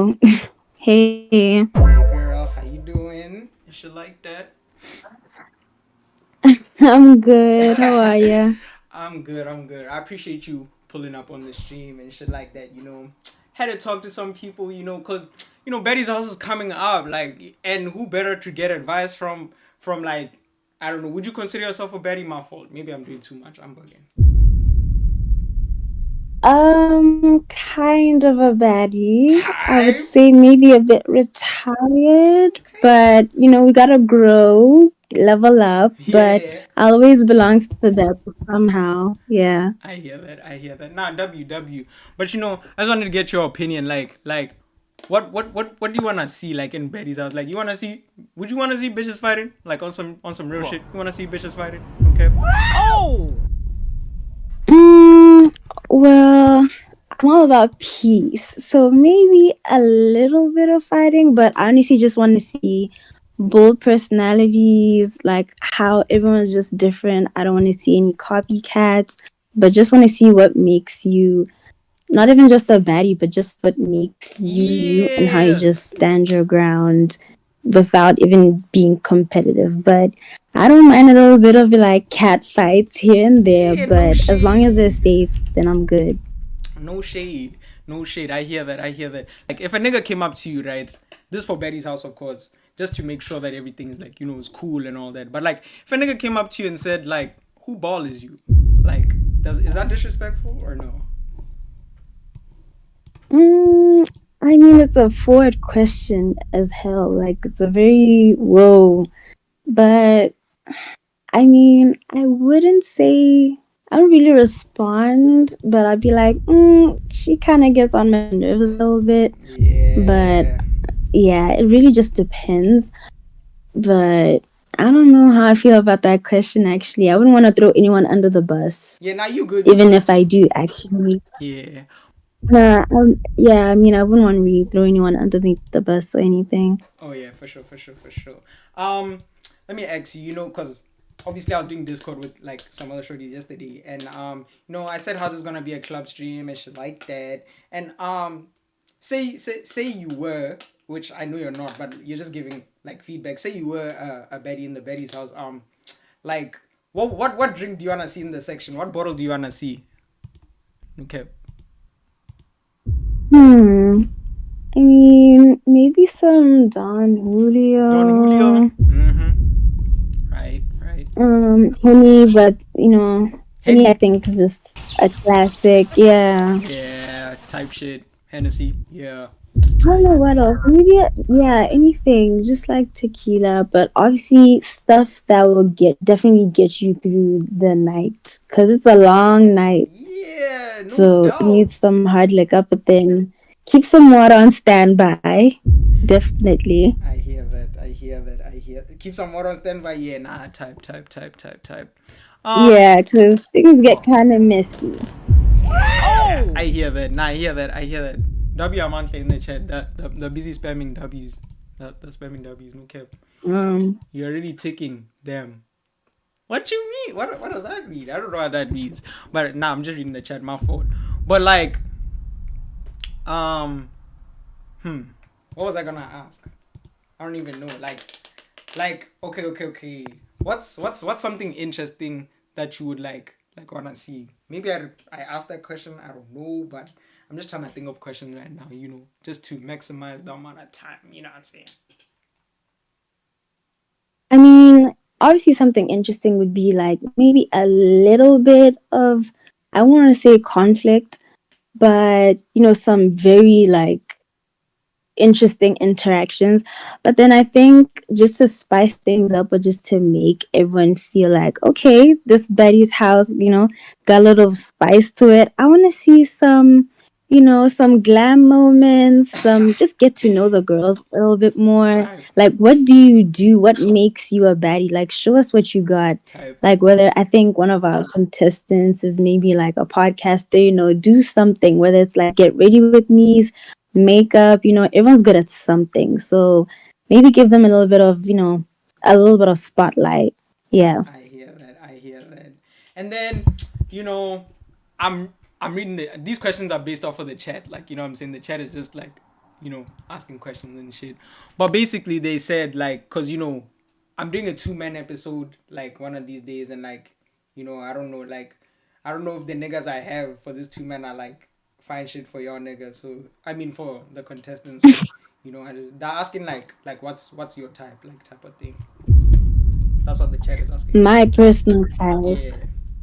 Hello. Hey. Hey girl, how you doing? You should like that. I'm good. How are you? I'm good, I'm good. I appreciate you pulling up on the stream and shit like that, Had to talk to some people, cause Betty's house is coming up, like, and who better to get advice from like, I don't know, would you consider yourself a Betty? My fault. Maybe I'm doing too much. I'm bugging. Kind of a baddie. I would Type? say maybe a bit retired, Okay. but we gotta grow, level up, but Yeah. I'll always belong to the best somehow. Yeah. I hear that. I hear that. Nah, W. But I just wanted to get your opinion. Like, what do you wanna see like in Betty's house? Like, would you wanna see bitches fighting? Like on some real shit. You wanna see bitches fighting? Okay. Oh! Mm, well, I'm all about peace. So maybe a little bit of fighting, but I honestly just want to see bold personalities, like how everyone's just different. I don't want to see any copycats, but just want to see what makes you not even just a baddie, but just what makes you you and how you Yeah. just stand your ground without even being competitive. But I don't mind a little bit of like cat fights here and there, Yeah. No but as long as they're shade. safe, then I'm good. No shade. No shade. I hear that. I hear that. Like, if a nigga came up to you, right? This for Betty's house, of course, just to make sure that everything is like is cool and all that. But like, if a nigga came up to you and said like, "Who ball is you?" Like, is that disrespectful or no? Mm, I mean, it's a forward question as hell. Like, it's a very whoa. But I mean, I wouldn't say I don't really respond, but I'd be like, she kind of gets on my nerves a little bit. But Yeah. yeah, it really just depends. But I don't know how I feel about that question actually. I wouldn't want to throw anyone under the bus, Yeah, now you good, you even good. if I do actually. Yeah. Yeah, I mean, I wouldn't want to really throw anyone underneath the bus or anything. Oh yeah, for sure, for sure, for sure. Um, Let me ask you, cause obviously I was doing Discord with like some other shorties yesterday, and I said how this is gonna be a club stream and shit like that, and say you were, which I know you're not, but you're just giving like feedback. Say you were a Betty in the Betty's house. Like what drink do you wanna see in the section? What bottle do you wanna see? Okay. Hmm. I mean, maybe some Don Don Julio. Julio. Right, right. Honey, but Honey I Henny. think is just a classic. Yeah. Yeah, type shit. Hennessy. Yeah. I don't know what else. Maybe yeah, anything. Just like tequila, but obviously stuff that will definitely get you through the night because it's a long night. Yeah, no So you need doubt. some hard liquor, but then keep some water on standby. Definitely. I hear that. I hear that. I hear. Keep some water on standby. Yeah, nah. Type. Um. Yeah, because things get kind of messy. Yeah, Oh! I hear that. Nah, I hear that. W Amante in the chat. The busy spamming W's. The spamming W's. No cap. Um, You're already ticking. Damn. What you mean? What does that mean? I don't know what that means. But nah, I'm just reading the chat. My fault. But like, um, what was I gonna ask? I don't even know. Like okay. What's something interesting that you would like wanna see? Maybe I asked that question. I don't know, but I'm just trying to think of questions right now. Just to maximize the amount of time. You know what I'm saying? I mean, obviously something interesting would be like maybe a little bit of I want to say conflict, but some very like interesting interactions. But then I think just to spice things up or just to make everyone feel like, okay, this Betty's house, got a little spice to it. I want to see some glam moments, some just get to know the girls a little bit more. Type, Like, what do you do? What makes you a baddie? Like, show us what you got. type. Like, whether I think one of our contestants is maybe like a podcaster, do something, whether it's like get ready with me, makeup, everyone's good at something. So maybe give them a little bit of spotlight. Yeah. I hear that. I hear that. And then, you know, I'm reading these questions are based off of the chat. Like, what I'm saying, the chat is just like asking questions and shit. But basically, they said like, cause I'm doing a 2 man episode like one of these days, and like, I don't know, like, I don't know if the niggas I have for this 2 men are like fine shit for your niggas. So I mean for the contestants. So they're asking like what's your type of thing. That's what the chat is asking. My personal type. Yeah,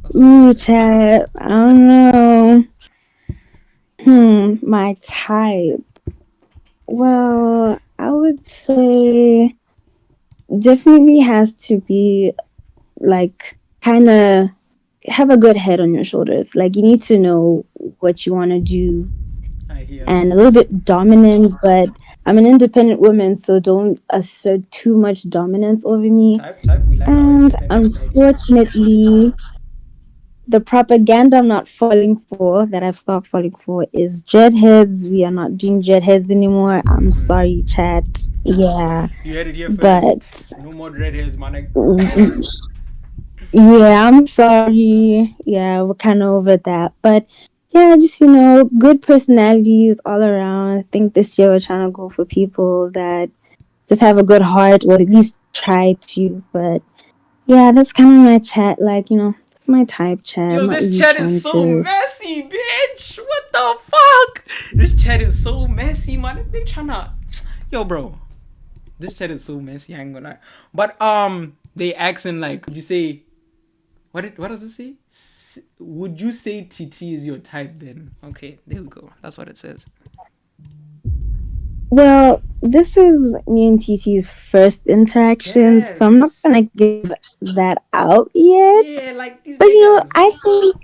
that's what the Ooh, chat is asking. chat. I don't know. My type. Yeah. Well, I would say definitely has to be like kind of have a good head on your shoulders. Like you need to know what you want to do I hear and a that. little bit dominant, but I'm an independent woman, so don't assert too much dominance over me. Type. We like our And independent baddies. unfortunately, the propaganda I'm not falling for, that I've stopped falling for, is dreadheads. We are not doing dreadheads anymore. I'm Mm-hmm. sorry, chat. Yeah, You heard it here first. but No more dreadheads, my nigga. yeah, I'm sorry. Yeah, we're kind of over that. But yeah, just, good personalities all around. I think this year we're trying to go for people that just have a good heart or at least try to. But yeah, that's kind of my chat. Like, it's my type chat. I'm Yo, not this really chat is trying so to. messy, bitch. What the fuck? This chat is so messy, man. They tryna. Yo, bro. This chat is so messy. I ain't gonna lie. But they asking like, would you say what does it say? Would you say TT is your type then? Okay, there we go. That's what it says. Well, this is me and TT's first interaction, so I'm not Yes. gonna give that out yet. Yeah, like these But I niggas. think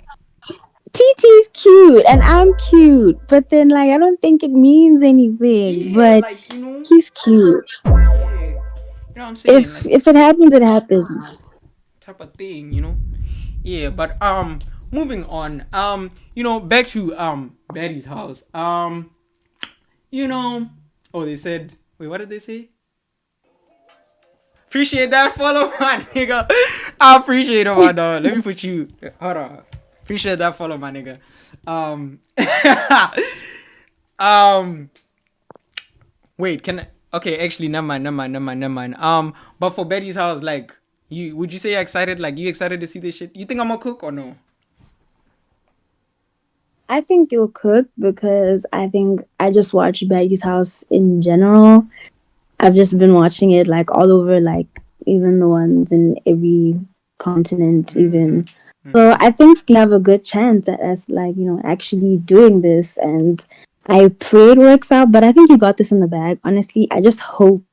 TT's cute and I'm cute, but then like I don't think it means anything. Yeah, But like he's cute. yeah. You know what I'm saying? If Like if it happens, it happens. type of thing. Yeah, but moving on. Back to Betty's house. You know oh they said wait, what did they say? Appreciate that follow, my nigga. I appreciate it, my dog. Let me put you. Hold on. Appreciate that follow, my nigga. Um, um, wait. Can I? Okay, actually, never mind. But for Betty's house, like, would you say you're excited? Like, you excited to see this shit? You think I'm gonna cook or no? I think you'll cook because I think I just watch Baggy's House in general. I've just been watching it like all over, like even the ones in every continent, Mm-hmm. even. So Mm-hmm. I think you have a good chance at us, like actually doing this, and I pray it works out. But I think you got this in the bag. Honestly, I just hope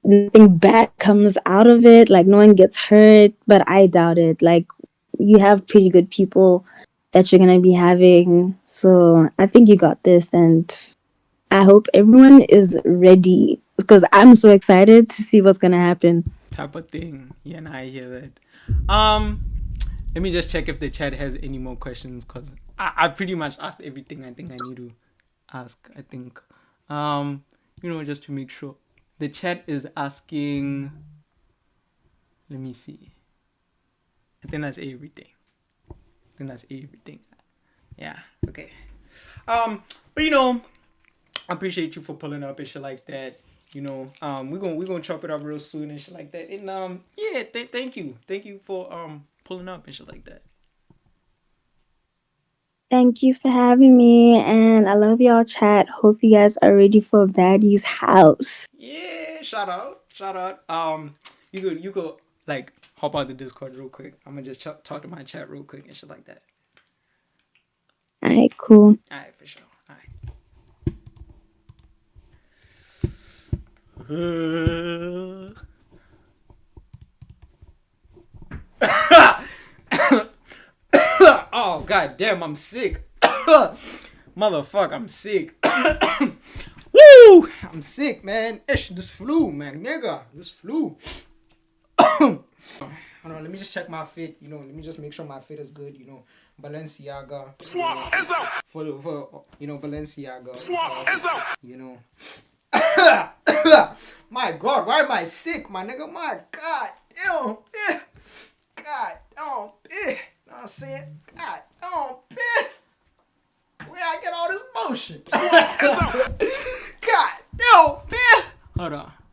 nothing bad comes out of it. Like no one gets hurt, but I doubt it. Like you have pretty good people that you're gonna be having, so I think you got this, and I hope everyone is ready because I'm so excited to see what's gonna happen. Type of thing. Yeah, and I hear that. Um, Let me just check if the chat has any more questions because I pretty much asked everything I think I need to ask. I think, just to make sure. The chat is asking. Let me see. I think that's everything. Yeah. Okay. But I appreciate you for pulling up and shit like that. We're gonna chop it up real soon and shit like that. And yeah, thank you for pulling up and shit like that. Thank you for having me, and I love y'all, chat. Hope you guys are ready for Baddie's house. Yeah, shout out. You could like hop out the Discord real quick. I'm gonna just talk to my chat real quick and shit like that. Alright, cool. All right, for sure. All right. Oh god damn, I'm sick. Motherfuck, I'm sick. Woo! I'm sick, man. Ish, this flu, man, nigga. This flu. Hold on, let me just check my fit. Let me just make sure my fit is good. Balenciaga. Balenciaga. You know. My God, why am I sick, my nigga? My God, damn. God, oh, know what I'm saying? God, oh, where I get all this motion? God Hold on.